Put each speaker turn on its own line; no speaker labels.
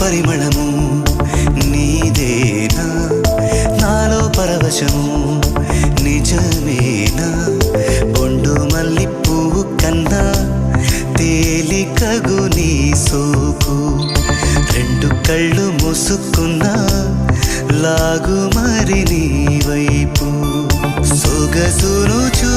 పరిమళము నీదేనా నాలో పరవశము నిజమేనా బొండు మల్లి పువ్వు కన్నా తేలికగు నీ సోకు రెండు కళ్ళు మూసుకున్నా లాగు మరి నీ వైపు సొగసును చూ